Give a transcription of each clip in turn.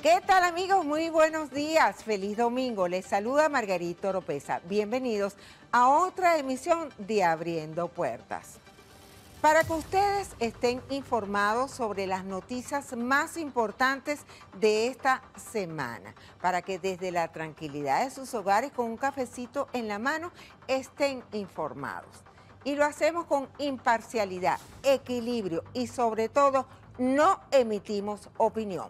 ¿Qué tal, amigos? Muy buenos días, feliz domingo. Les saluda Margarita Oropesa. Bienvenidos a otra emisión de Abriendo Puertas. Para que ustedes estén informados sobre las noticias más importantes de esta semana, para que desde la tranquilidad de sus hogares con un cafecito en la mano estén informados. Y lo hacemos con imparcialidad, equilibrio y sobre todo no emitimos opinión.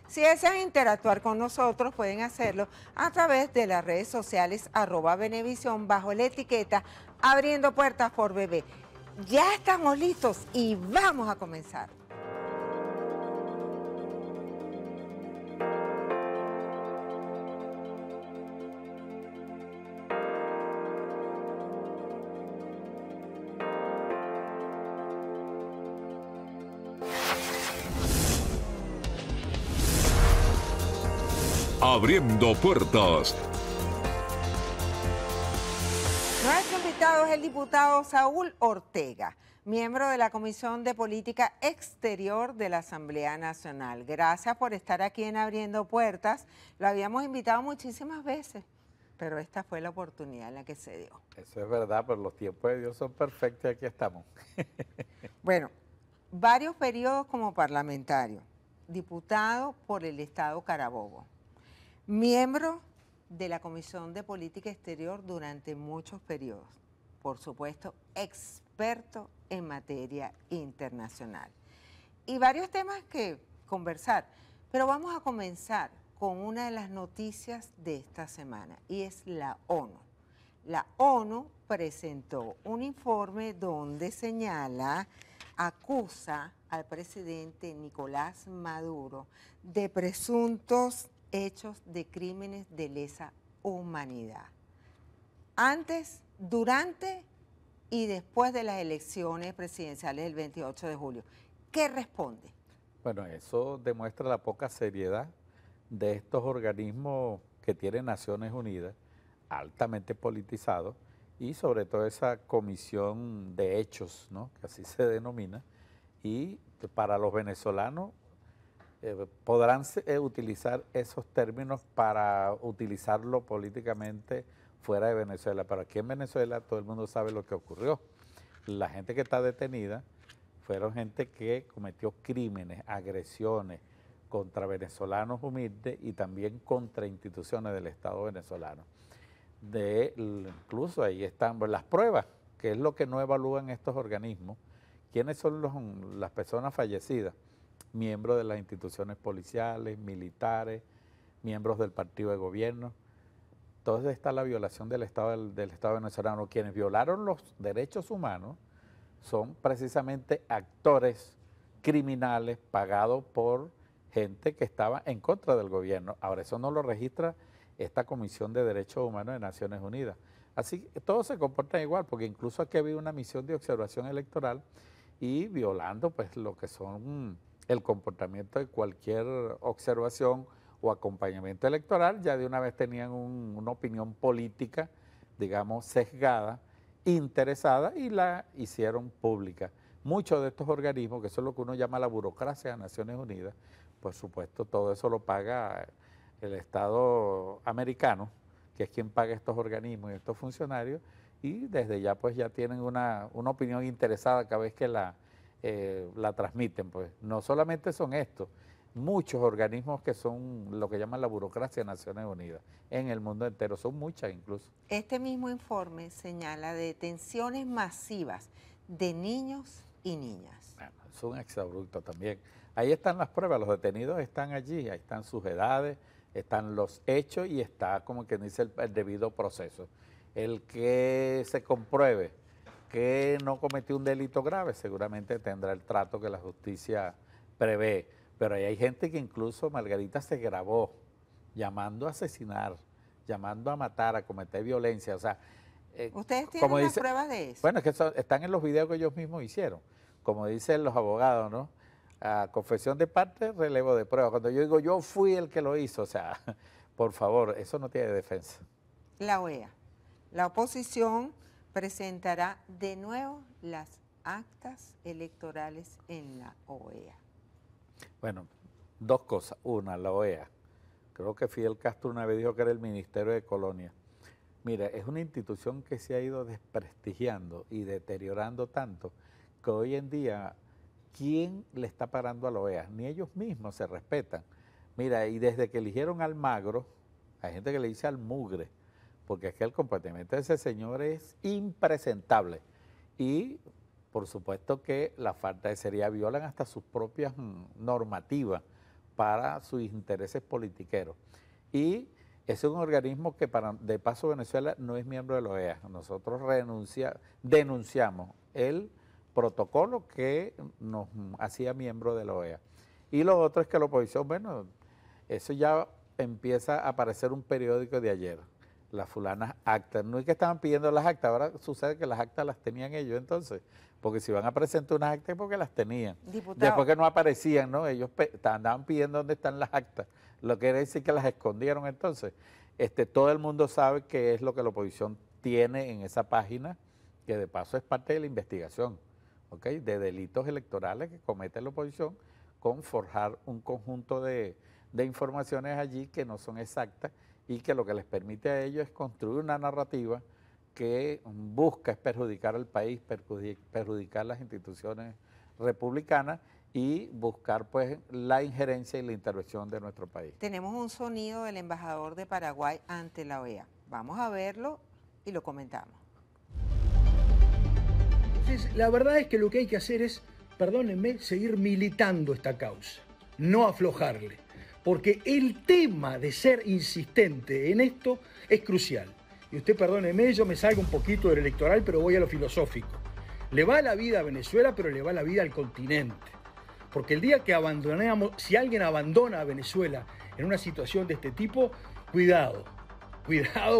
Si desean interactuar con nosotros, pueden hacerlo a través de las redes sociales @Venevisión bajo la etiqueta Abriendo Puertas por Bebé. Ya estamos listos y vamos a comenzar. Abriendo Puertas. Nuestro invitado es el diputado Saúl Ortega, miembro de la Comisión de Política Exterior de la Asamblea Nacional. Gracias por estar aquí en Abriendo Puertas. Lo habíamos invitado muchísimas veces, pero esta fue la oportunidad en la que se dio. Eso es verdad, pero los tiempos de Dios son perfectos y aquí estamos. Bueno, varios periodos como parlamentario, diputado por el Estado Carabobo, miembro de la Comisión de Política Exterior durante muchos periodos. Por supuesto, experto en materia internacional. Y varios temas que conversar, pero vamos a comenzar con una de las noticias de esta semana, y es la ONU. La ONU presentó un informe donde acusa al presidente Nicolás Maduro de presuntos hechos de crímenes de lesa humanidad. Antes, durante y después de las elecciones presidenciales del 28 de julio. ¿Qué responde? Bueno, eso demuestra la poca seriedad de estos organismos que tienen Naciones Unidas, altamente politizados, y sobre todo esa comisión de hechos, ¿no?, que así se denomina, y para los venezolanos podrán utilizar esos términos para utilizarlo políticamente fuera de Venezuela, pero aquí en Venezuela todo el mundo sabe lo que ocurrió. La gente que está detenida fueron gente que cometió crímenes, agresiones contra venezolanos humildes y también contra instituciones del Estado venezolano. Incluso ahí están las pruebas, que es lo que no evalúan estos organismos. ¿Quiénes son las personas fallecidas? Miembros de las instituciones policiales, militares, miembros del partido de gobierno. Entonces está la violación del Estado venezolano. Quienes violaron los derechos humanos son precisamente actores criminales pagados por gente que estaba en contra del gobierno. Ahora, eso no lo registra esta Comisión de Derechos Humanos de Naciones Unidas. Así que todos se comportan igual, porque incluso aquí había una misión de observación electoral y violando pues lo que son el comportamiento de cualquier observación o acompañamiento electoral, ya de una vez tenían una opinión política, digamos, sesgada, interesada, y la hicieron pública. Muchos de estos organismos, que eso es lo que uno llama la burocracia de Naciones Unidas, por supuesto todo eso lo paga el Estado americano, que es quien paga estos organismos y estos funcionarios, y desde ya pues ya tienen una opinión interesada cada vez que la transmiten. Pues no solamente son estos, muchos organismos que son lo que llaman la burocracia de Naciones Unidas en el mundo entero, son muchas incluso. Este mismo informe señala detenciones masivas de niños y niñas. Bueno, es un exabrupto también. Ahí están las pruebas, los detenidos están allí, ahí están sus edades, están los hechos y está, como quien dice, el debido proceso. El que se compruebe que no cometió un delito grave seguramente tendrá el trato que la justicia prevé. Pero ahí hay gente que incluso, Margarita, se grabó llamando a asesinar, llamando a matar, a cometer violencia. O sea, ¿Ustedes tienen las pruebas de eso? Bueno, es que están en los videos que ellos mismos hicieron. Como dicen los abogados, ¿no? Confesión de parte, relevo de prueba. Cuando yo digo yo fui el que lo hizo, o sea, por favor, eso no tiene defensa. La OEA. La oposición presentará de nuevo las actas electorales en la OEA. Bueno, dos cosas. Una, la OEA. creo que Fidel Castro una vez dijo que era el Ministerio de Colonia. Mira, es una institución que se ha ido desprestigiando y deteriorando tanto que hoy en día, ¿quién le está parando a la OEA? Ni ellos mismos se respetan. Mira, y desde que eligieron al Magro, hay gente que le dice al mugre, porque es que el comportamiento de ese señor es impresentable. Y por supuesto que la falta de seriedad violan hasta sus propias normativas para sus intereses politiqueros. Y es un organismo que, de paso, Venezuela no es miembro de la OEA. Nosotros denunciamos el protocolo que nos hacía miembro de la OEA. Y lo otro es que la oposición, bueno, eso ya empieza a aparecer un periódico de ayer, las fulanas actas. No es que estaban pidiendo las actas, ahora sucede que las actas las tenían ellos entonces, porque si van a presentar unas actas es porque las tenían. Diputado. Después que no aparecían, ¿no? Ellos andaban pidiendo dónde están las actas, lo que quiere decir que las escondieron entonces. Todo el mundo sabe qué es lo que la oposición tiene en esa página, que de paso es parte de la investigación, ¿ok? De delitos electorales que comete la oposición con forjar un conjunto de informaciones allí que no son exactas y que lo que les permite a ellos es construir una narrativa que busca es perjudicar al país, perjudicar las instituciones republicanas y buscar pues la injerencia y la intervención de nuestro país. Tenemos un sonido del embajador de Paraguay ante la OEA. Vamos a verlo y lo comentamos. Entonces, la verdad es que lo que hay que hacer es, perdónenme, seguir militando esta causa, no aflojarle, porque el tema de ser insistente en esto es crucial. Y usted, perdóneme, yo me salgo un poquito del electoral, pero voy a lo filosófico. Le va la vida a Venezuela, pero le va la vida al continente. Porque el día que abandonemos, si alguien abandona a Venezuela en una situación de este tipo, cuidado,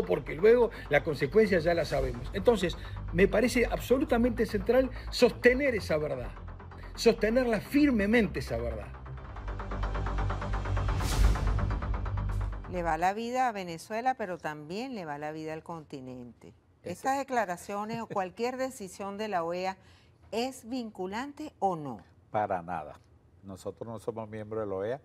porque luego la consecuencia ya la sabemos. Entonces, me parece absolutamente central sostener esa verdad, sostenerla firmemente esa verdad. Le va la vida a Venezuela, pero también le va la vida al continente. ¿Estas declaraciones o cualquier decisión de la OEA es vinculante o no? Para nada. Nosotros no somos miembros de la OEA.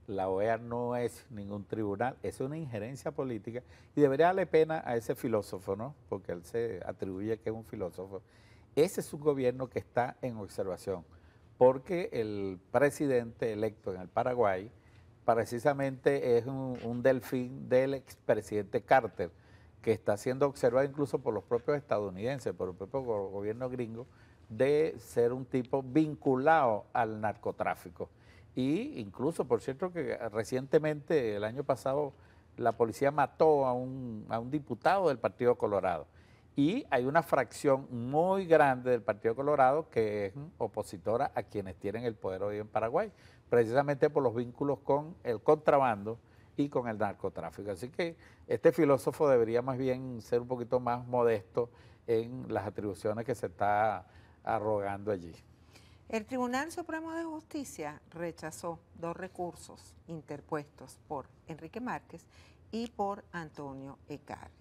La OEA no es ningún tribunal, es una injerencia política y debería darle pena a ese filósofo, ¿no? Porque él se atribuye que es un filósofo. Ese es un gobierno que está en observación, porque el presidente electo en el Paraguay precisamente es un delfín del expresidente Carter, que está siendo observado incluso por los propios estadounidenses, por el propio gobierno gringo, de ser un tipo vinculado al narcotráfico. Y incluso, por cierto, que recientemente, el año pasado, la policía mató a un diputado del Partido Colorado. Y hay una fracción muy grande del Partido Colorado que es opositora a quienes tienen el poder hoy en Paraguay, precisamente por los vínculos con el contrabando y con el narcotráfico. Así que este filósofo debería más bien ser un poquito más modesto en las atribuciones que se está arrogando allí. El Tribunal Supremo de Justicia rechazó 2 recursos interpuestos por Enrique Márquez y por Antonio Ecarri,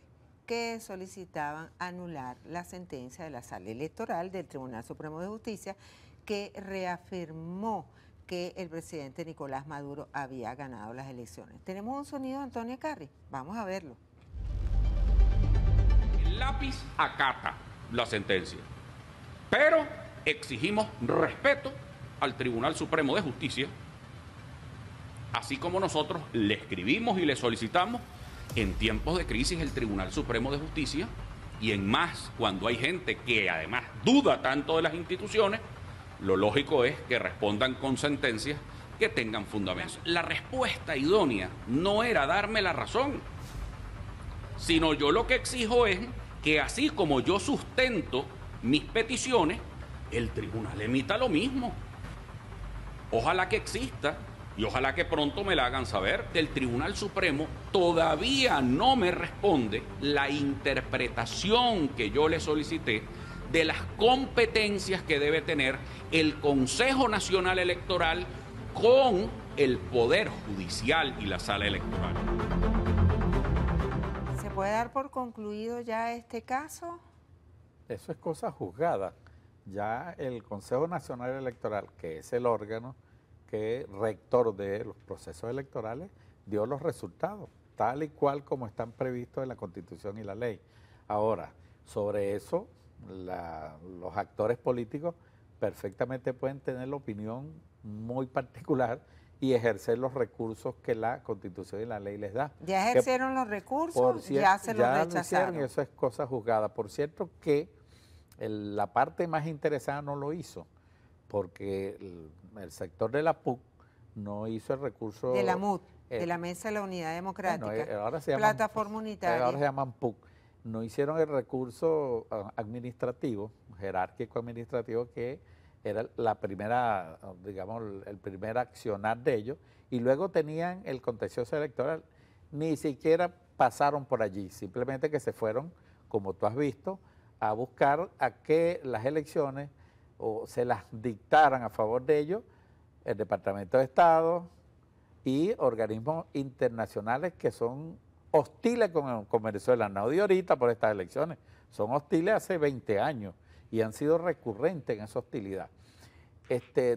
que solicitaban anular la sentencia de la Sala Electoral del Tribunal Supremo de Justicia, que reafirmó que el presidente Nicolás Maduro había ganado las elecciones. Tenemos un sonido de Antonio Ecarri, vamos a verlo. El lápiz acata la sentencia, pero exigimos respeto al Tribunal Supremo de Justicia, así como nosotros le escribimos y le solicitamos en tiempos de crisis el Tribunal Supremo de Justicia, y en más cuando hay gente que además duda tanto de las instituciones, lo lógico es que respondan con sentencias que tengan fundamento. La respuesta idónea no era darme la razón, sino yo lo que exijo es que así como yo sustento mis peticiones, el tribunal emita lo mismo. Ojalá que exista y ojalá que pronto me la hagan saber. El Tribunal Supremo todavía no me responde la interpretación que yo le solicité de las competencias que debe tener el Consejo Nacional Electoral con el Poder Judicial y la Sala Electoral. ¿Se puede dar por concluido ya este caso? Eso es cosa juzgada. Ya el Consejo Nacional Electoral, que es el órgano que rector de los procesos electorales, dio los resultados, tal y cual como están previstos en la Constitución y la ley. Ahora, sobre eso, los actores políticos perfectamente pueden tener la opinión muy particular y ejercer los recursos que la Constitución y la ley les da. Ya ejercieron los recursos, ya se los rechazaron. Hicieron, y eso es cosa juzgada. Por cierto que la parte más interesada no lo hizo, porque el sector de la PUC no hizo el recurso... De la MUD, de la Mesa de la Unidad Democrática, bueno, ahora se llaman, Plataforma Unitaria. Ahora se llaman PUC. No hicieron el recurso administrativo, jerárquico administrativo, que era la primera, digamos, el primer accionar de ellos, y luego tenían el contencioso electoral. Ni siquiera pasaron por allí, simplemente que se fueron, como tú has visto, a buscar a que las elecciones o se las dictaran a favor de ellos el Departamento de Estado y organismos internacionales que son hostiles con Venezuela, no de ahorita por estas elecciones, son hostiles hace 20 años y han sido recurrentes en esa hostilidad.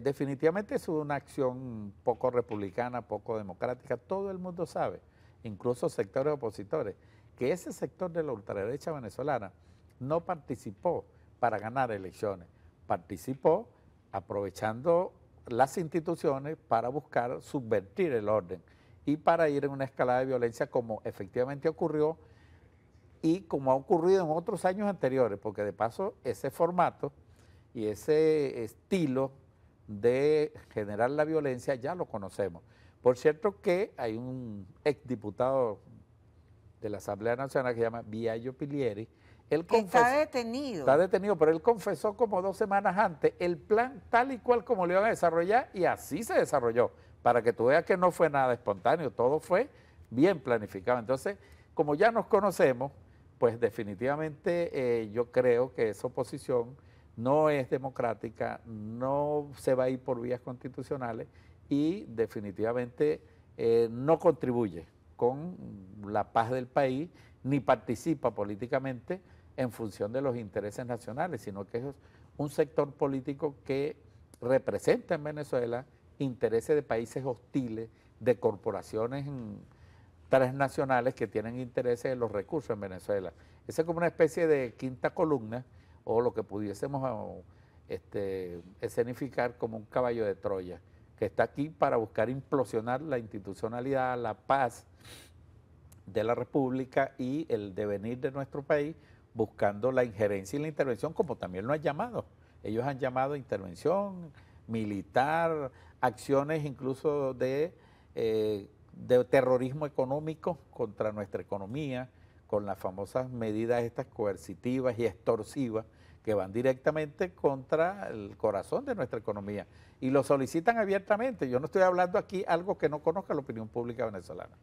Definitivamente es una acción poco republicana, poco democrática, todo el mundo sabe, incluso sectores opositores, que ese sector de la ultraderecha venezolana no participó para ganar elecciones, participó aprovechando las instituciones para buscar subvertir el orden y para ir en una escalada de violencia como efectivamente ocurrió y como ha ocurrido en otros años anteriores, porque de paso ese formato y ese estilo de generar la violencia ya lo conocemos. Por cierto que hay un exdiputado de la Asamblea Nacional que se llama Biagio Pilieri. Él está detenido. Está detenido, pero él confesó como 2 semanas antes el plan tal y cual como lo iban a desarrollar, y así se desarrolló, para que tú veas que no fue nada espontáneo, todo fue bien planificado. Entonces, como ya nos conocemos, pues definitivamente yo creo que esa oposición no es democrática, no se va a ir por vías constitucionales y definitivamente no contribuye con la paz del país ni participa políticamente en función de los intereses nacionales, sino que es un sector político que representa en Venezuela intereses de países hostiles, de corporaciones transnacionales que tienen intereses en los recursos en Venezuela. Esa es como una especie de quinta columna, o lo que pudiésemos escenificar como un caballo de Troya, que está aquí para buscar implosionar la institucionalidad, la paz de la República y el devenir de nuestro país, buscando la injerencia y la intervención, como también lo han llamado. Ellos han llamado intervención militar, acciones incluso de terrorismo económico contra nuestra economía, con las famosas medidas estas coercitivas y extorsivas que van directamente contra el corazón de nuestra economía. Y lo solicitan abiertamente. Yo no estoy hablando aquí algo que no conozca la opinión pública venezolana.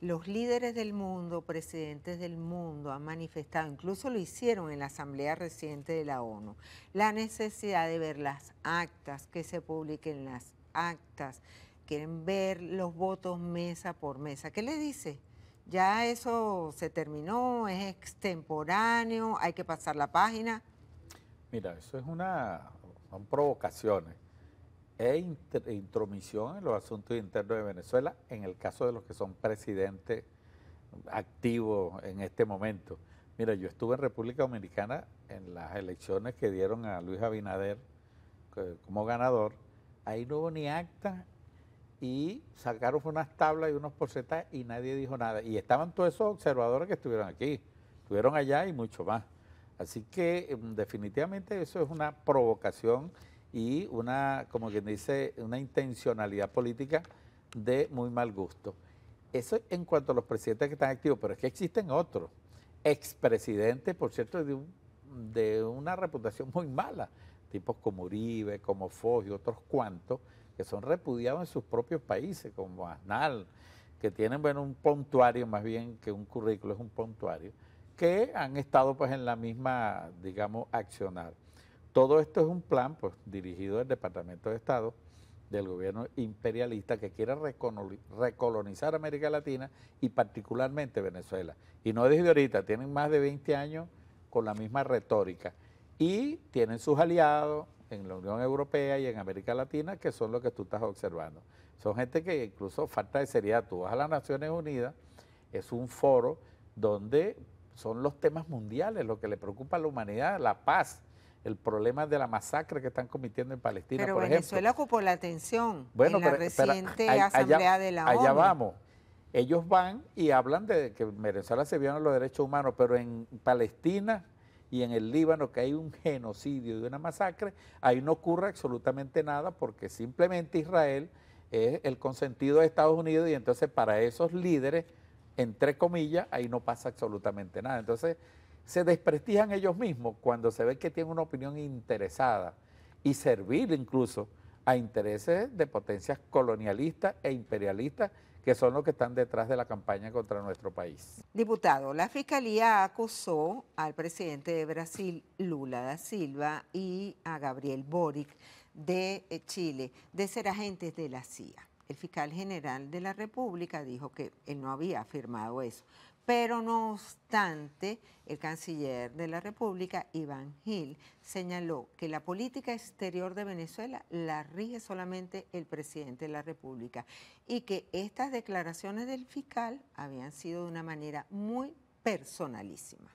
Los líderes del mundo, presidentes del mundo han manifestado, incluso lo hicieron en la asamblea reciente de la ONU, la necesidad de ver las actas, que se publiquen las actas, quieren ver los votos mesa por mesa. ¿Qué le dice? ¿Ya eso se terminó? ¿Es extemporáneo? ¿Hay que pasar la página? Mira, eso son provocaciones. Es intromisión en los asuntos internos de Venezuela, en el caso de los que son presidentes activos en este momento. Mira, yo estuve en República Dominicana en las elecciones que dieron a Luis Abinader como ganador. Ahí no hubo ni acta y sacaron unas tablas y unos porcentajes y nadie dijo nada. Y estaban todos esos observadores que estuvieron aquí, estuvieron allá y mucho más. Así que definitivamente eso es una provocación y como quien dice, una intencionalidad política de muy mal gusto. Eso en cuanto a los presidentes que están activos, pero es que existen otros expresidentes, por cierto, de una reputación muy mala, tipos como Uribe, como Foz y otros cuantos, que son repudiados en sus propios países, como Aznar, que tienen un prontuario más bien que un currículo, es un prontuario, que han estado pues en la misma, digamos, accionar. Todo esto es un plan pues dirigido del Departamento de Estado del gobierno imperialista que quiere recolonizar América Latina y particularmente Venezuela. Y no desde ahorita, tienen más de 20 años con la misma retórica y tienen sus aliados en la Unión Europea y en América Latina que son los que tú estás observando. Son gente que incluso falta de seriedad. Tú vas a las Naciones Unidas, es un foro donde son los temas mundiales, lo que le preocupa a la humanidad, la paz, el problema de la masacre que están cometiendo en Palestina, Pero por Venezuela ejemplo. ocupó la atención Bueno, en la reciente Asamblea de la ONU. Allá vamos. Ellos van y hablan de que en Venezuela se violan los derechos humanos, pero en Palestina y en el Líbano, que hay un genocidio y una masacre, ahí no ocurre absolutamente nada porque simplemente Israel es el consentido de Estados Unidos y entonces para esos líderes, entre comillas, ahí no pasa absolutamente nada. Entonces se desprestigian ellos mismos cuando se ve que tienen una opinión interesada y servir incluso a intereses de potencias colonialistas e imperialistas que son los que están detrás de la campaña contra nuestro país. Diputado, la Fiscalía acusó al presidente de Brasil, Lula da Silva, y a Gabriel Boric de Chile de ser agentes de la CIA. El fiscal general de la República dijo que él no había afirmado eso. Pero no obstante, el canciller de la República, Iván Gil, señaló que la política exterior de Venezuela la rige solamente el presidente de la República y que estas declaraciones del fiscal habían sido de una manera muy personalísima.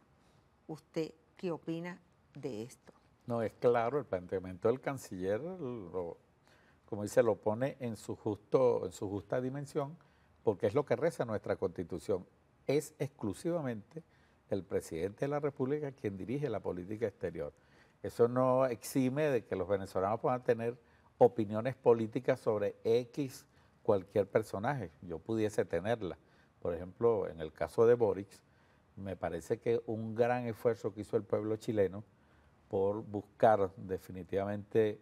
¿Usted qué opina de esto? No, es claro, el planteamiento del canciller, como dice, lo pone en su justa dimensión, porque es lo que reza nuestra Constitución. Es exclusivamente el presidente de la República quien dirige la política exterior. Eso no exime de que los venezolanos puedan tener opiniones políticas sobre X cualquier personaje. Yo pudiese tenerla. Por ejemplo, en el caso de Boric, me parece que un gran esfuerzo que hizo el pueblo chileno por buscar definitivamente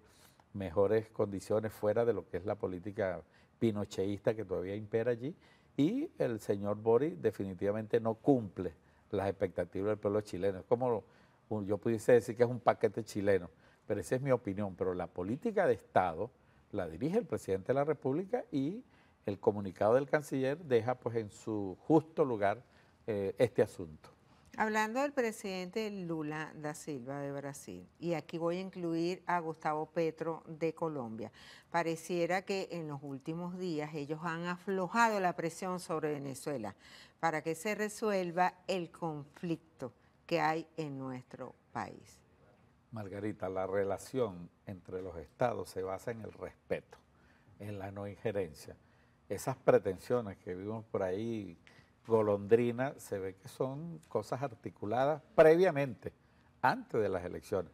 mejores condiciones fuera de lo que es la política pinocheísta que todavía impera allí, y el señor Boric definitivamente no cumple las expectativas del pueblo chileno. Es como, yo pudiese decir que es un paquete chileno, pero esa es mi opinión. Pero la política de Estado la dirige el presidente de la República y el comunicado del canciller deja pues en su justo lugar este asunto. Hablando del presidente Lula da Silva de Brasil, y aquí voy a incluir a Gustavo Petro de Colombia, pareciera que en los últimos días ellos han aflojado la presión sobre Venezuela para que se resuelva el conflicto que hay en nuestro país. Margarita, la relación entre los estados se basa en el respeto, en la no injerencia. Esas pretensiones que vimos por ahí, golondrina, se ve que son cosas articuladas previamente, antes de las elecciones,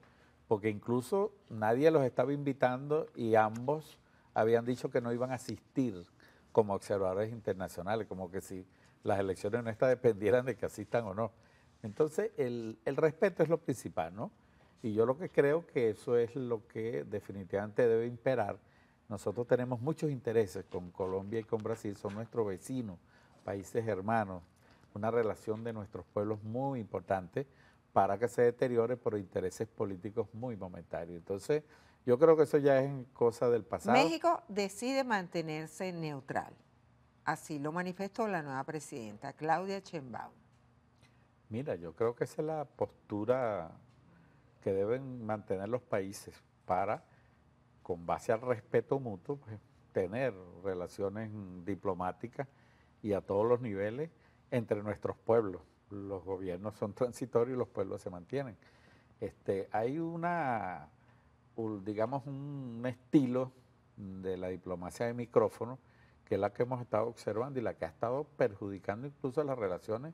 porque incluso nadie los estaba invitando y ambos habían dicho que no iban a asistir como observadores internacionales, como que si las elecciones nuestras dependieran de que asistan o no. Entonces, el respeto es lo principal, ¿no? Y yo lo que creo que eso es lo que definitivamente debe imperar. Nosotros tenemos muchos intereses con Colombia y con Brasil, son nuestros vecinos, países hermanos, una relación de nuestros pueblos muy importante para que se deteriore por intereses políticos muy momentáneos. Entonces, yo creo que eso ya es cosa del pasado. México decide mantenerse neutral. Así lo manifestó la nueva presidenta, Claudia Sheinbaum. Mira, yo creo que esa es la postura que deben mantener los países para, con base al respeto mutuo, pues, tener relaciones diplomáticas y a todos los niveles entre nuestros pueblos. Los gobiernos son transitorios y los pueblos se mantienen. Hay digamos, un estilo de la diplomacia de micrófono, que es la que hemos estado observando y la que ha estado perjudicando incluso las relaciones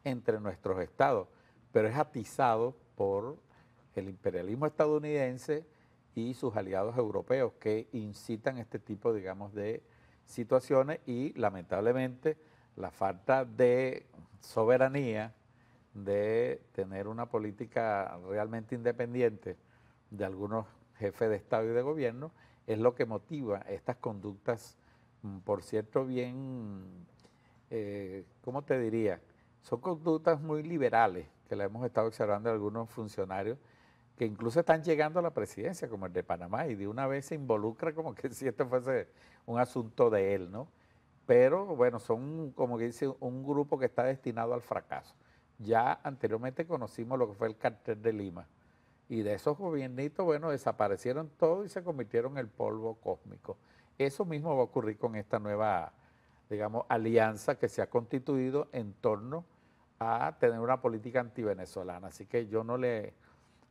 entre nuestros estados, pero es atizado por el imperialismo estadounidense y sus aliados europeos que incitan este tipo, digamos, de situaciones y lamentablemente la falta de soberanía, de tener una política realmente independiente de algunos jefes de Estado y de gobierno es lo que motiva estas conductas, por cierto, bien, ¿cómo te diría? Son conductas muy liberales que la hemos estado observando de algunos funcionarios que incluso están llegando a la presidencia, como el de Panamá, y de una vez se involucra como que si esto fuese un asunto de él, ¿no? Pero bueno, son, como que dice, un grupo que está destinado al fracaso. Ya anteriormente conocimos lo que fue el Cartel de Lima, y de esos gobiernitos, bueno, desaparecieron todos y se convirtieron en el polvo cósmico. Eso mismo va a ocurrir con esta nueva, digamos, alianza que se ha constituido en torno a tener una política antivenezolana. Así que yo no le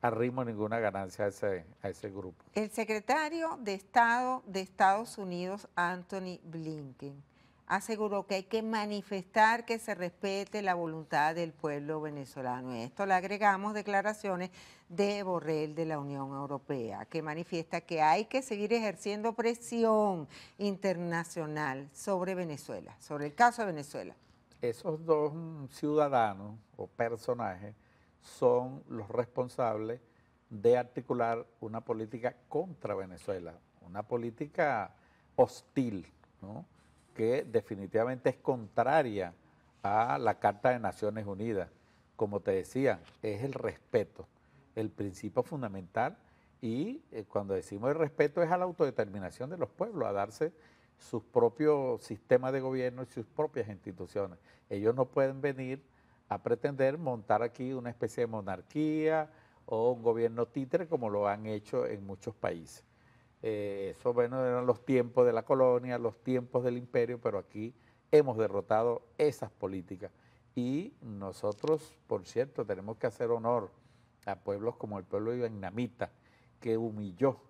arrimo ninguna ganancia a ese grupo. El secretario de Estado de Estados Unidos, Anthony Blinken, aseguró que hay que manifestar que se respete la voluntad del pueblo venezolano. A esto le agregamos declaraciones de Borrell de la Unión Europea, que manifiesta que hay que seguir ejerciendo presión internacional sobre Venezuela, sobre el caso de Venezuela. Esos dos ciudadanos o personajes son los responsables de articular una política contra Venezuela, una política hostil, ¿no?, que definitivamente es contraria a la Carta de Naciones Unidas. Como te decía, es el respeto, el principio fundamental, y cuando decimos el respeto es a la autodeterminación de los pueblos, a darse sus propios sistemas de gobierno y sus propias instituciones. Ellos no pueden venir a pretender montar aquí una especie de monarquía o un gobierno títere como lo han hecho en muchos países. Eso, bueno, eran los tiempos de la colonia, los tiempos del imperio, pero aquí hemos derrotado esas políticas. Y nosotros, por cierto, tenemos que hacer honor a pueblos como el pueblo vietnamita, que humilló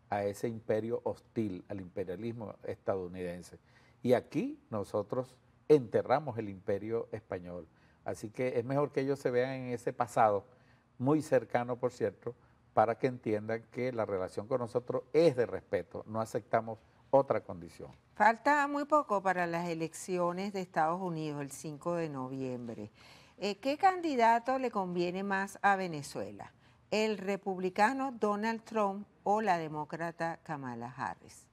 a ese imperio hostil, al imperialismo estadounidense. Y aquí nosotros enterramos el imperio español. Así que es mejor que ellos se vean en ese pasado, muy cercano, por cierto, para que entiendan que la relación con nosotros es de respeto, no aceptamos otra condición. Falta muy poco para las elecciones de Estados Unidos, el 5 de noviembre. ¿Qué candidato le conviene más a Venezuela? ¿El republicano Donald Trump o la demócrata Kamala Harris?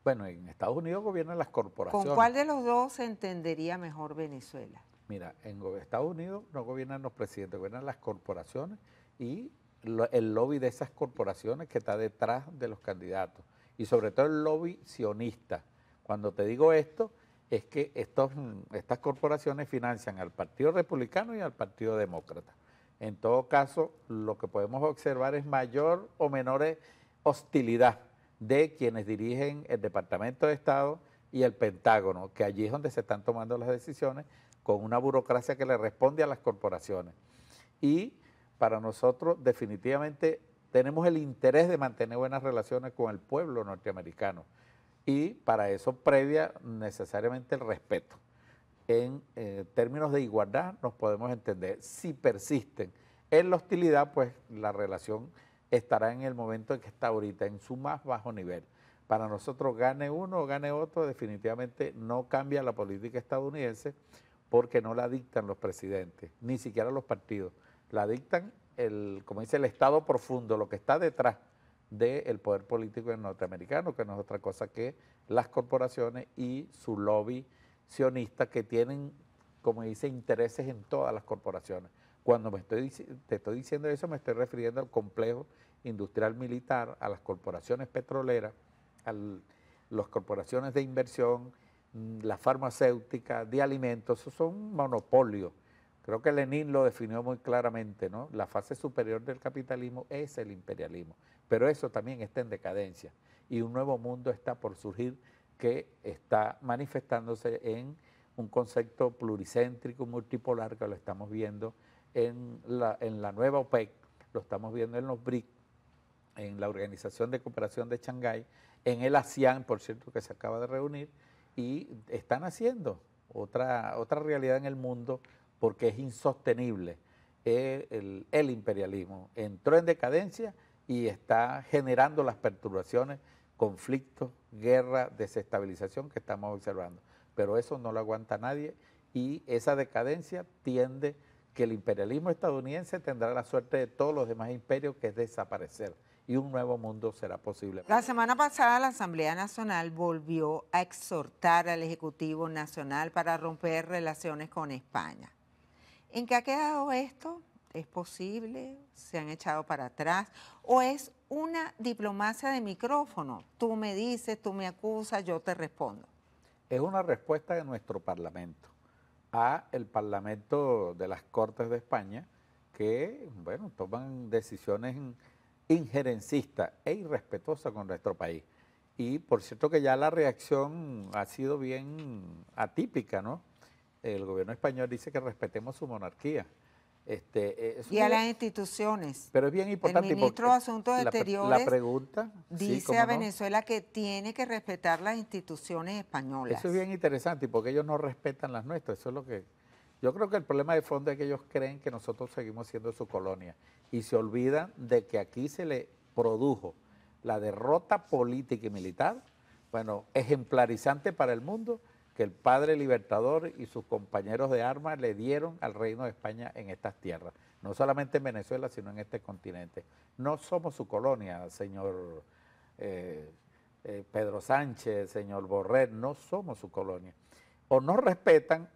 Bueno, en Estados Unidos gobiernan las corporaciones. ¿Con cuál de los dos se entendería mejor Venezuela? Mira, en Estados Unidos no gobiernan los presidentes, gobiernan las corporaciones y el lobby de esas corporaciones que está detrás de los candidatos. Y sobre todo el lobby sionista. Cuando te digo esto, es que estas corporaciones financian al Partido Republicano y al Partido Demócrata. En todo caso, lo que podemos observar es mayor o menor hostilidad de quienes dirigen el Departamento de Estado y el Pentágono, que allí es donde se están tomando las decisiones, con una burocracia que le responde a las corporaciones. Y para nosotros definitivamente tenemos el interés de mantener buenas relaciones con el pueblo norteamericano, y para eso previa necesariamente el respeto. En términos de igualdad nos podemos entender. Si persisten en la hostilidad, pues la relación estará en el momento en que está ahorita, en su más bajo nivel. Para nosotros, gane uno o gane otro, definitivamente no cambia la política estadounidense, porque no la dictan los presidentes, ni siquiera los partidos. La dictan, como dice, el Estado profundo, lo que está detrás del poder político norteamericano, que no es otra cosa que las corporaciones y su lobby sionista, que tienen, como dice, intereses en todas las corporaciones. Cuando te estoy diciendo eso, me estoy refiriendo al complejo industrial militar, a las corporaciones petroleras, a las corporaciones de inversión, la farmacéutica, de alimentos. Eso son monopolios. Creo que Lenin lo definió muy claramente, ¿no? La fase superior del capitalismo es el imperialismo, pero eso también está en decadencia y un nuevo mundo está por surgir, que está manifestándose en un concepto pluricéntrico, multipolar, que lo estamos viendo en la nueva OPEC, lo estamos viendo en los BRIC, en la Organización de Cooperación de Shanghái, en el ASEAN, por cierto, que se acaba de reunir, y están haciendo otra realidad en el mundo, porque es insostenible. El imperialismo entró en decadencia y está generando las perturbaciones, conflictos, guerra, desestabilización que estamos observando. Pero eso no lo aguanta nadie, y esa decadencia tiende que el imperialismo estadounidense tendrá la suerte de todos los demás imperios, que es desaparecer, y un nuevo mundo será posible. La semana pasada la Asamblea Nacional volvió a exhortar al Ejecutivo Nacional para romper relaciones con España. ¿En qué ha quedado esto? ¿Es posible? ¿Se han echado para atrás? ¿O es una diplomacia de micrófono? Tú me dices, tú me acusas, yo te respondo. Es una respuesta de nuestro Parlamento a el Parlamento de las Cortes de España, que, bueno, toman decisiones injerencistas e irrespetuosas con nuestro país. Y por cierto que ya la reacción ha sido bien atípica, ¿no? El gobierno español dice que respetemos su monarquía. Y a las instituciones. Pero es bien importante. El ministro de Asuntos la Exteriores pregunta, dice sí, a no. Venezuela que tiene que respetar las instituciones españolas. Eso es bien interesante, porque ellos no respetan las nuestras. Eso es lo que... Yo creo que el problema de fondo es que ellos creen que nosotros seguimos siendo su colonia y se olvidan de que aquí se le produjo la derrota política y militar, bueno, ejemplarizante para el mundo, que el padre libertador y sus compañeros de armas le dieron al Reino de España en estas tierras, no solamente en Venezuela, sino en este continente. No somos su colonia, señor Pedro Sánchez, señor Borrell, no somos su colonia. O nos respetan,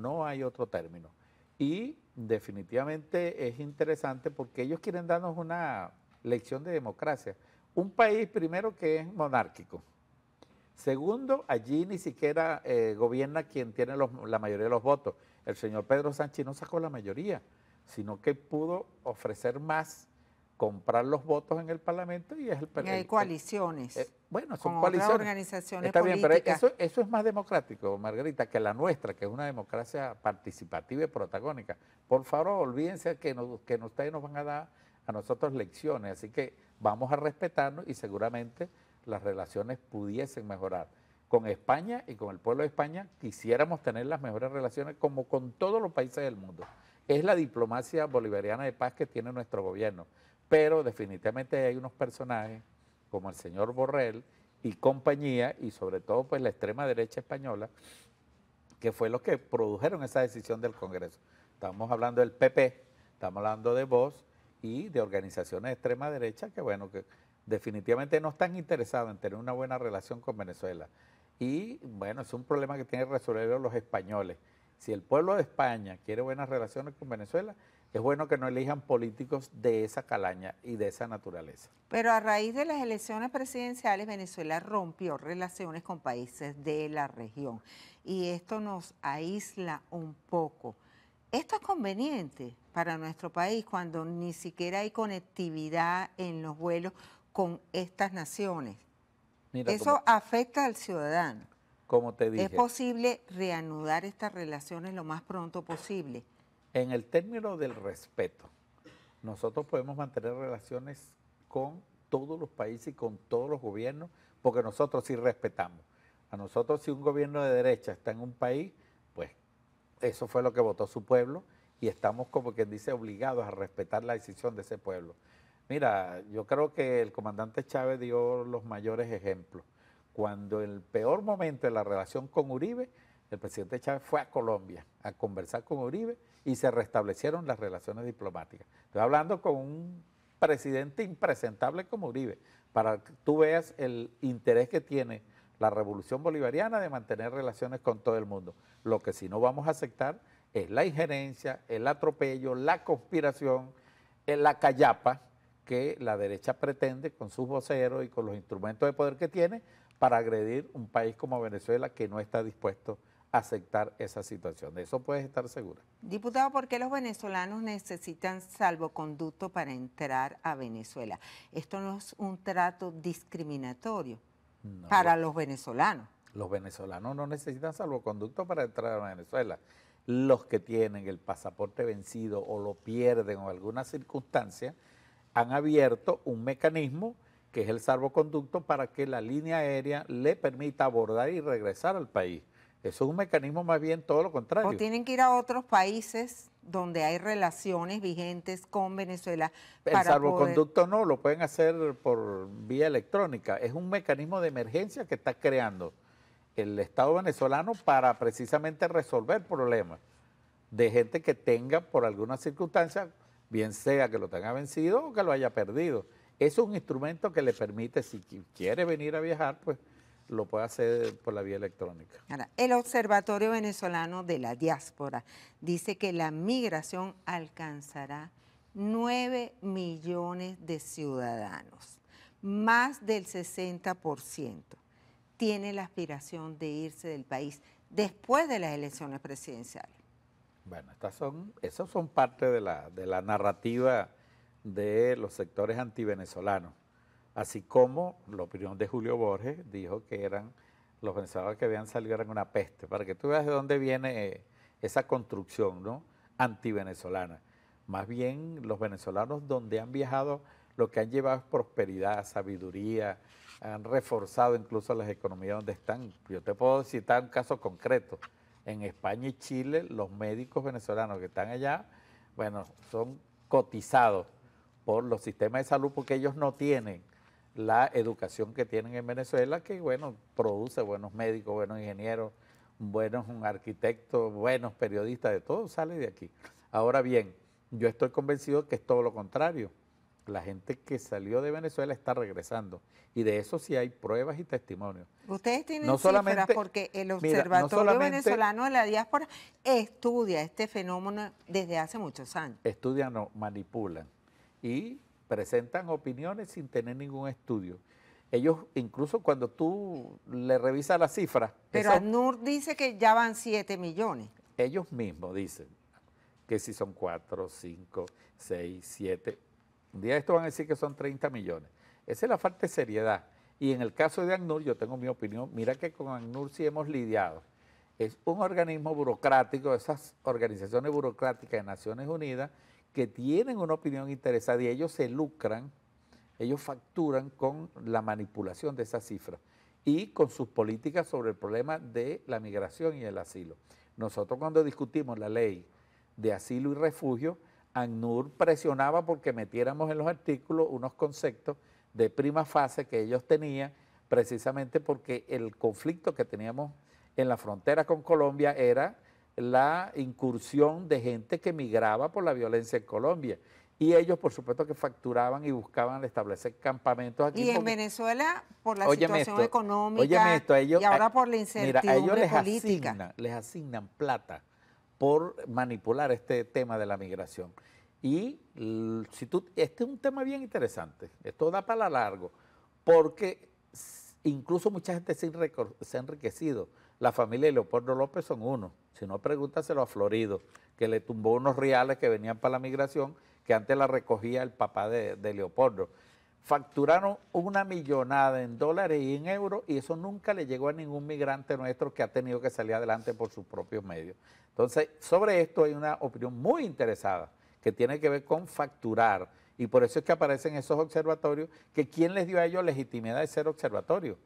no hay otro término. Y definitivamente es interesante porque ellos quieren darnos una lección de democracia. Un país, primero, que es monárquico. Segundo, allí ni siquiera gobierna quien tiene la mayoría de los votos. El señor Pedro Sánchez no sacó la mayoría, sino que pudo ofrecer más, comprar los votos en el Parlamento y es el... hay coaliciones. Bueno, son con coaliciones. otras organizaciones Está políticas. bien, pero eso es más democrático, Margarita, que la nuestra, que es una democracia participativa y protagónica. Por favor, olvídense que ustedes nos van a dar a nosotros lecciones, así que vamos a respetarnos y seguramente las relaciones pudiesen mejorar. Con España y con el pueblo de España quisiéramos tener las mejores relaciones como con todos los países del mundo. Es la diplomacia bolivariana de paz que tiene nuestro gobierno, pero definitivamente hay unos personajes como el señor Borrell y compañía, y sobre todo pues la extrema derecha española, que fue los que produjeron esa decisión del Congreso. Estamos hablando del PP, estamos hablando de Vox y de organizaciones de extrema derecha que, bueno, que definitivamente no están interesados en tener una buena relación con Venezuela. Y, bueno, es un problema que tienen que resolver los españoles. Si el pueblo de España quiere buenas relaciones con Venezuela, es bueno que no elijan políticos de esa calaña y de esa naturaleza. Pero a raíz de las elecciones presidenciales, Venezuela rompió relaciones con países de la región y esto nos aísla un poco. Esto es conveniente para nuestro país cuando ni siquiera hay conectividad en los vuelos con estas naciones. Mira, eso afecta al ciudadano. Como te dije. ¿Es posible reanudar estas relaciones lo más pronto posible? En el término del respeto, nosotros podemos mantener relaciones con todos los países y con todos los gobiernos, porque nosotros sí respetamos. A nosotros, si un gobierno de derecha está en un país, pues eso fue lo que votó su pueblo y estamos, como quien dice, obligados a respetar la decisión de ese pueblo. Mira, yo creo que el comandante Chávez dio los mayores ejemplos. Cuando en el peor momento de la relación con Uribe, el presidente Chávez fue a Colombia a conversar con Uribe y se restablecieron las relaciones diplomáticas. Estoy hablando con un presidente impresentable como Uribe, para que tú veas el interés que tiene la revolución bolivariana de mantener relaciones con todo el mundo. Lo que sí no vamos a aceptar es la injerencia, el atropello, la conspiración, la callapa que la derecha pretende con sus voceros y con los instrumentos de poder que tiene para agredir un país como Venezuela que no está dispuesto a aceptar esa situación. De eso puedes estar segura. Diputado, ¿por qué los venezolanos necesitan salvoconducto para entrar a Venezuela? Esto no es un trato discriminatorio para los venezolanos. Los venezolanos no necesitan salvoconducto para entrar a Venezuela. Los que tienen el pasaporte vencido o lo pierden o alguna circunstancia han abierto un mecanismo que es el salvoconducto para que la línea aérea le permita abordar y regresar al país. Eso es un mecanismo más bien todo lo contrario. O tienen que ir a otros países donde hay relaciones vigentes con Venezuela. El salvoconducto no, lo pueden hacer por vía electrónica. Es un mecanismo de emergencia que está creando el Estado venezolano para precisamente resolver problemas de gente que tenga por alguna circunstancia, bien sea que lo tenga vencido o que lo haya perdido. Eso es un instrumento que le permite, si quiere venir a viajar, pues lo puede hacer por la vía electrónica. Ahora, el Observatorio Venezolano de la Diáspora dice que la migración alcanzará 9 millones de ciudadanos, más del 60% tiene la aspiración de irse del país después de las elecciones presidenciales. Bueno, esos son parte de la narrativa de los sectores antivenezolanos. Así como la opinión de Julio Borges dijo que eran los venezolanos que habían salido eran una peste, para que tú veas de dónde viene esa construcción, ¿no?, antivenezolana. Más bien los venezolanos donde han viajado lo que han llevado es prosperidad, sabiduría, han reforzado incluso las economías donde están. Yo te puedo citar un caso concreto. En España y Chile, los médicos venezolanos que están allá, bueno, son cotizados por los sistemas de salud porque ellos no tienen la educación que tienen en Venezuela, que, bueno, produce buenos médicos, buenos ingenieros, buenos arquitectos, buenos periodistas, de todo sale de aquí. Ahora bien, yo estoy convencido que es todo lo contrario. La gente que salió de Venezuela está regresando. Y de eso sí hay pruebas y testimonios. Ustedes tienen No cifras solamente, porque el mira, Observatorio Venezolano de la Diáspora estudia este fenómeno desde hace muchos años. Estudian, no, manipulan y presentan opiniones sin tener ningún estudio. Ellos, incluso cuando tú le revisas las cifras... Pero ACNUR dice que ya van 7 millones. Ellos mismos dicen que si son 4, 5, 6, 7... Un día esto van a decir que son 30 millones. Esa es la falta de seriedad. Y en el caso de ACNUR, yo tengo mi opinión, mira que con ACNUR sí hemos lidiado. Es un organismo burocrático, esas organizaciones burocráticas de Naciones Unidas, que tienen una opinión interesada y ellos se lucran, ellos facturan con la manipulación de esas cifras y con sus políticas sobre el problema de la migración y el asilo. Nosotros cuando discutimos la ley de asilo y refugio, ACNUR presionaba porque metiéramos en los artículos unos conceptos de prima fase que ellos tenían, precisamente porque el conflicto que teníamos en la frontera con Colombia era la incursión de gente que migraba por la violencia en Colombia. Y ellos, por supuesto, que facturaban y buscaban establecer campamentos aquí. Y en Venezuela, por la óyeme situación esto, económica óyeme esto, ellos, y ahora por la incertidumbre mira, ellos política. les asignan plata por manipular este tema de la migración. Y si tú, este es un tema bien interesante, esto da para largo, porque incluso mucha gente se ha enriquecido. La familia de Leopoldo López son uno, si no pregúntaselo a Florido, que le tumbó unos reales que venían para la migración, que antes la recogía el papá de Leopoldo. Facturaron una millonada en dólares y en euros y eso nunca le llegó a ningún migrante nuestro que ha tenido que salir adelante por sus propios medios. Entonces, sobre esto hay una opinión muy interesada que tiene que ver con facturar y por eso es que aparecen esos observatorios, que ¿quién les dio a ellos legitimidad de ser observatorios?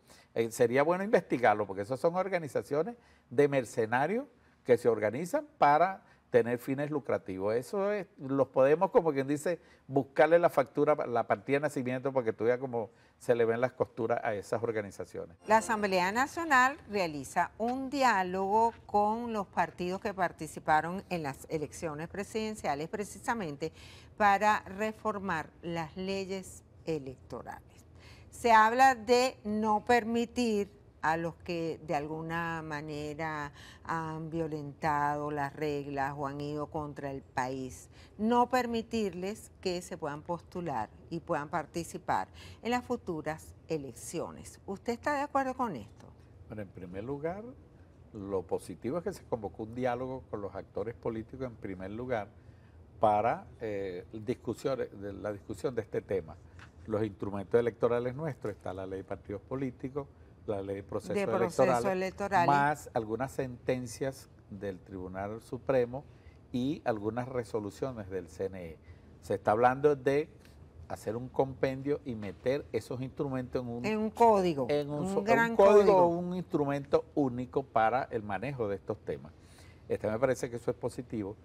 Sería bueno investigarlo porque esas son organizaciones de mercenarios que se organizan para tener fines lucrativos. Eso es, los podemos, como quien dice, buscarle la factura, la partida de nacimiento, para que tú veas cómo se le ven las costuras a esas organizaciones. La Asamblea Nacional realiza un diálogo con los partidos que participaron en las elecciones presidenciales precisamente para reformar las leyes electorales. Se habla de no permitir a los que de alguna manera han violentado las reglas o han ido contra el país, no permitirles que se puedan postular y puedan participar en las futuras elecciones. ¿Usted está de acuerdo con esto? Bueno, en primer lugar, lo positivo es que se convocó un diálogo con los actores políticos en primer lugar para la discusión de este tema. Los instrumentos electorales nuestros, está la ley de partidos políticos, la ley de proceso electoral, más algunas sentencias del Tribunal Supremo y algunas resoluciones del CNE. Se está hablando de hacer un compendio y meter esos instrumentos en un código, un gran código, un instrumento único para el manejo de estos temas. Me parece que eso es positivo.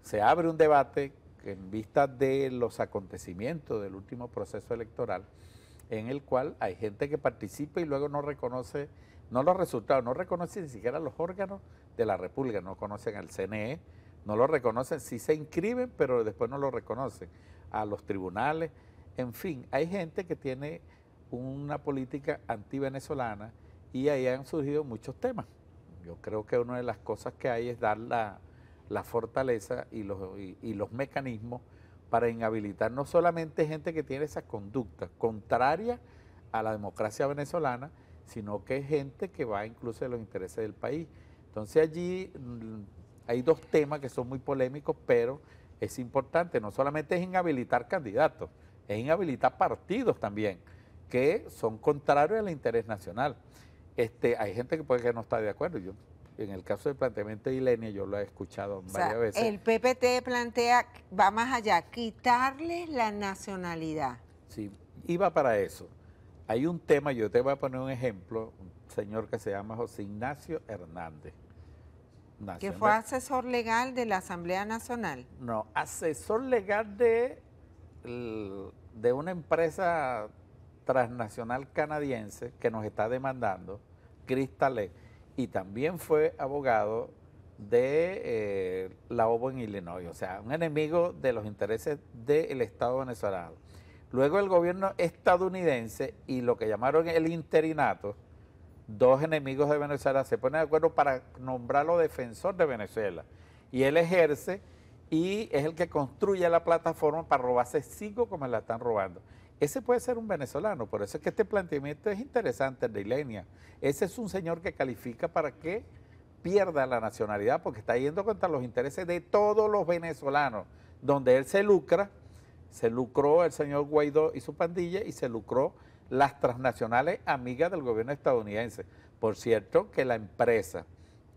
Se abre un debate que en vista de los acontecimientos del último proceso electoral, en el cual hay gente que participa y luego no reconoce, no los resultados, no reconoce ni siquiera los órganos de la República, no conocen al CNE, no lo reconocen, sí se inscriben, pero después no lo reconocen, a los tribunales, en fin, hay gente que tiene una política antivenezolana y ahí han surgido muchos temas. Yo creo que una de las cosas que hay es dar la fortaleza y los mecanismos para inhabilitar no solamente gente que tiene esa conducta contraria a la democracia venezolana, sino que es gente que va incluso en los intereses del país. Entonces allí hay dos temas que son muy polémicos, pero es importante, no solamente es inhabilitar candidatos, es inhabilitar partidos también. que son contrarios al interés nacional. Hay gente que puede que no está de acuerdo. Yo, en el caso del planteamiento de Ilenia, yo lo he escuchado varias veces. El PPT plantea, va más allá, quitarles la nacionalidad. Sí, iba para eso. Hay un tema, yo te voy a poner un ejemplo, un señor que se llama José Ignacio Hernández. Que fue asesor legal de la Asamblea Nacional. No, asesor legal de una empresa transnacional canadiense que nos está demandando, Crystal, y también fue abogado de la OBO en Illinois, o sea, un enemigo de los intereses del Estado venezolano. Luego el gobierno estadounidense y lo que llamaron el interinato, dos enemigos de Venezuela se ponen de acuerdo para nombrarlo defensor de Venezuela. Y él ejerce y es el que construye la plataforma para robarse 5 como la están robando. Ese puede ser un venezolano, por eso es que este planteamiento es interesante, el de Ilenia. Ese es un señor que califica para que pierda la nacionalidad porque está yendo contra los intereses de todos los venezolanos, donde él se lucra, se lucró el señor Guaidó y su pandilla y se lucró las transnacionales amigas del gobierno estadounidense. Por cierto, que la empresa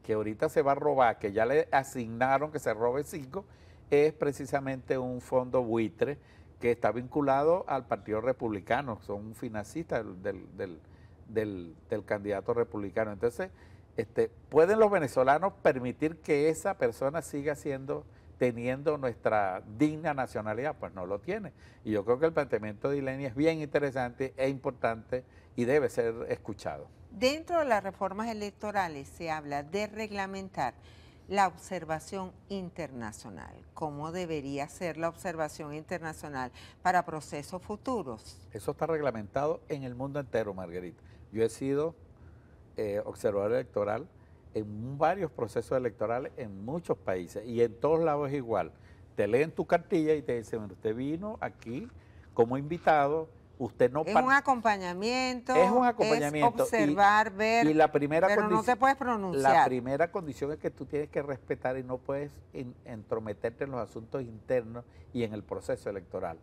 que ahorita se va a robar, que ya le asignaron que se robe 5, es precisamente un fondo buitre que está vinculado al Partido Republicano, son financistas del candidato republicano. Entonces, ¿pueden los venezolanos permitir que esa persona siga teniendo nuestra digna nacionalidad? Pues no lo tiene. Y yo creo que el planteamiento de Ilenia es bien interesante e importante y debe ser escuchado. Dentro de las reformas electorales se habla de reglamentar la observación internacional. ¿Cómo debería ser la observación internacional para procesos futuros? Eso está reglamentado en el mundo entero, Margarita. Yo he sido observador electoral en varios procesos electorales en muchos países y en todos lados es igual. Te leen tu cartilla y te dicen, bueno, usted vino aquí como invitado, usted no... Es un acompañamiento. Es un acompañamiento. Es observar, ver, y la primera pero no te puedes pronunciar. La primera condición es que tú tienes que respetar y no puedes entrometerte en los asuntos internos y en el proceso electoral.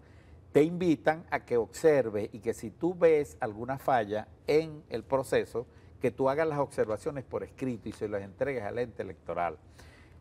Te invitan a que observes y que si tú ves alguna falla en el proceso, que tú hagas las observaciones por escrito y se las entregues al ente electoral.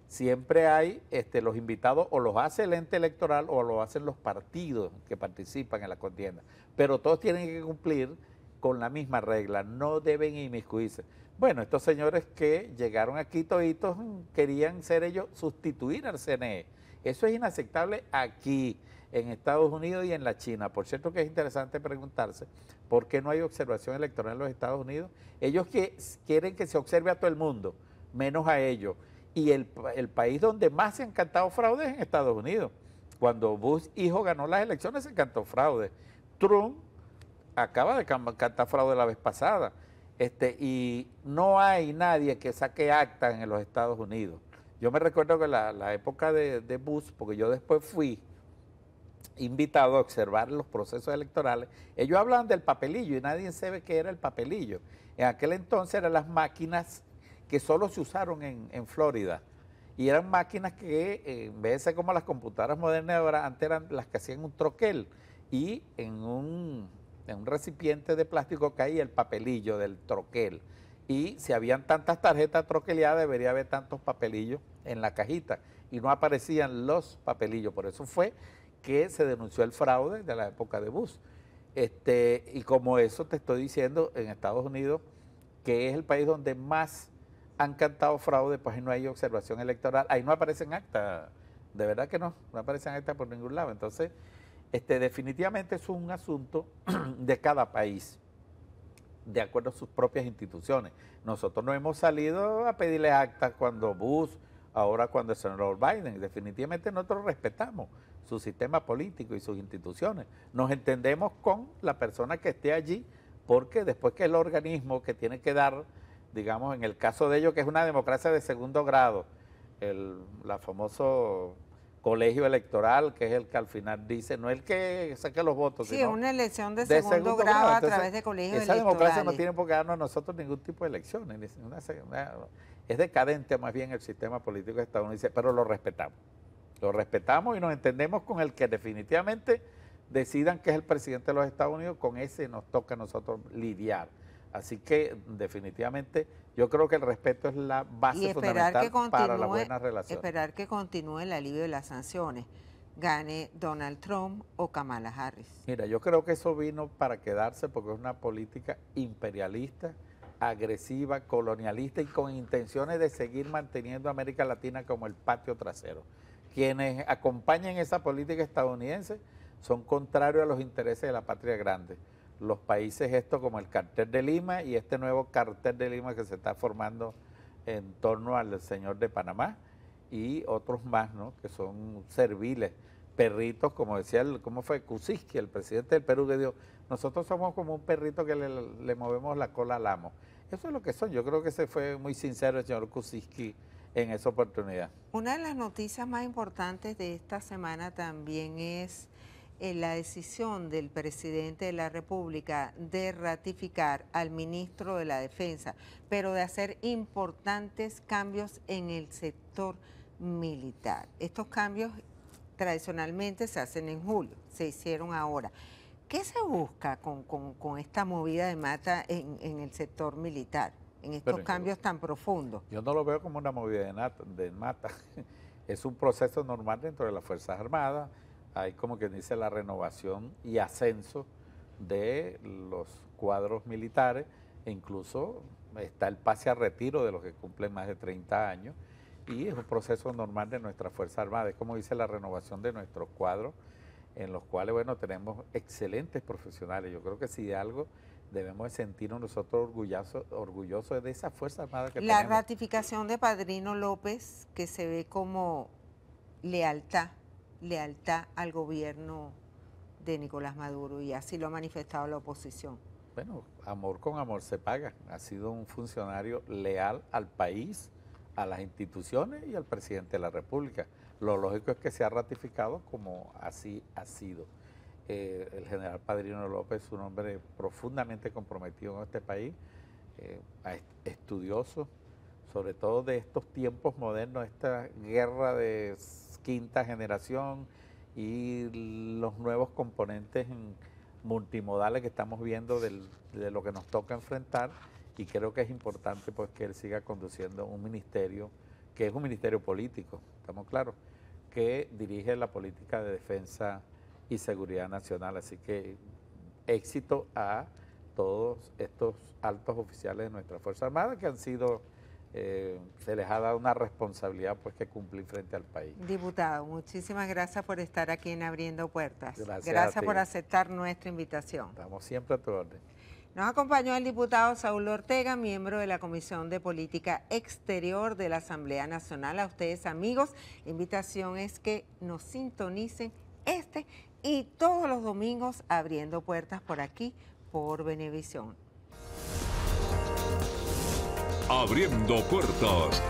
Siempre hay los invitados, o los hace el ente electoral o lo hacen los partidos que participan en la contienda. Pero todos tienen que cumplir con la misma regla, no deben inmiscuirse. Bueno, estos señores que llegaron aquí toditos querían ser ellos sustituir al CNE. Eso es inaceptable aquí, en Estados Unidos y en la China. Por cierto que es interesante preguntarse por qué no hay observación electoral en los Estados Unidos. Ellos quieren que se observe a todo el mundo, menos a ellos. Y el país donde más se han cantado fraudes es en Estados Unidos. Cuando Bush hijo ganó las elecciones se cantó fraude. Trump acaba de cantar fraude la vez pasada. Y no hay nadie que saque actas en los Estados Unidos. Yo me recuerdo que la época de Bush, porque yo después fui invitado a observar los procesos electorales, ellos hablan del papelillo y nadie sabe qué era el papelillo. En aquel entonces eran las máquinas que solo se usaron en Florida y eran máquinas que en vez de ser como las computadoras modernas ahora, antes eran las que hacían un troquel y en un recipiente de plástico caía el papelillo del troquel y si habían tantas tarjetas troqueleadas debería haber tantos papelillos en la cajita y no aparecían los papelillos, por eso fue que se denunció el fraude de la época de Bush. Y como eso te estoy diciendo, en Estados Unidos, que es el país donde más han cantado fraude, pues ahí no hay observación electoral, ahí no aparecen actas, de verdad que no aparecen actas por ningún lado. Entonces, definitivamente es un asunto de cada país, de acuerdo a sus propias instituciones. Nosotros no hemos salido a pedirle actas cuando Bush, ahora cuando el senador Biden, definitivamente nosotros respetamos su sistema político y sus instituciones. Nos entendemos con la persona que esté allí, porque después que el organismo que tiene que dar, digamos, en el caso de ellos, que es una democracia de segundo grado, la famoso colegio electoral, que es el que al final dice, no el que saque los votos, sí, sino una elección de segundo grado a través de colegios esa electorales. democracia no tiene por qué darnos a nosotros ningún tipo de elecciones, es decadente más bien el sistema político estadounidense, pero lo respetamos y nos entendemos con el que definitivamente decidan que es el presidente de los Estados Unidos, con ese nos toca a nosotros lidiar. Así que definitivamente yo creo que el respeto es la base fundamental para las buenas relaciones. Esperar que continúe el alivio de las sanciones, gane Donald Trump o Kamala Harris. Mira, yo creo que eso vino para quedarse porque es una política imperialista, agresiva, colonialista y con intenciones de seguir manteniendo a América Latina como el patio trasero. Quienes acompañan esa política estadounidense son contrarios a los intereses de la patria grande. Los países estos como el Cartel de Lima y este nuevo Cartel de Lima que se está formando en torno al señor de Panamá y otros más, ¿no? Que son serviles, perritos, como decía, ¿cómo fue? Kuczynski, el presidente del Perú, que dijo, nosotros somos como un perrito que le movemos la cola al amo. Eso es lo que son. Yo creo que se fue muy sincero el señor Kuczynski en esa oportunidad. Una de las noticias más importantes de esta semana también es la decisión del presidente de la República de ratificar al ministro de la Defensa, pero de hacer importantes cambios en el sector militar. Estos cambios tradicionalmente se hacen en julio, se hicieron ahora. ¿Qué se busca con esta movida de mata en el sector militar, en estos cambios tan profundos? Yo no lo veo como una movida de mata. Es un proceso normal dentro de las Fuerzas Armadas. Hay como que dice la renovación y ascenso de los cuadros militares e incluso está el pase a retiro de los que cumplen más de 30 años y es un proceso normal de nuestra Fuerza Armada. Es como dice la renovación de nuestros cuadros en los cuales, bueno, tenemos excelentes profesionales. Yo creo que si de algo debemos sentirnos nosotros orgullosos de esa Fuerza Armada que tenemos. La ratificación de Padrino López, que se ve como lealtad al gobierno de Nicolás Maduro, y así lo ha manifestado la oposición. Bueno, amor con amor se paga. Ha sido un funcionario leal al país, a las instituciones y al presidente de la República. Lo lógico es que se ha ratificado como así ha sido. El general Padrino López es un hombre profundamente comprometido en este país, estudioso, sobre todo de estos tiempos modernos, esta guerra de quinta generación y los nuevos componentes multimodales que estamos viendo de lo que nos toca enfrentar, y creo que es importante pues que él siga conduciendo un ministerio que es un ministerio político, estamos claros, que dirige la política de defensa y seguridad nacional. Así que éxito a todos estos altos oficiales de nuestra Fuerza Armada que han sido se les ha dado una responsabilidad pues que cumplir frente al país. Diputado, muchísimas gracias por estar aquí en Abriendo Puertas. Gracias por aceptar nuestra invitación. Estamos siempre a tu orden. Nos acompañó el diputado Saúl Ortega, miembro de la Comisión de Política Exterior de la Asamblea Nacional. A ustedes, amigos, la invitación es que nos sintonicen este y todos los domingos Abriendo Puertas por aquí, por Venevisión. Abriendo Puertas.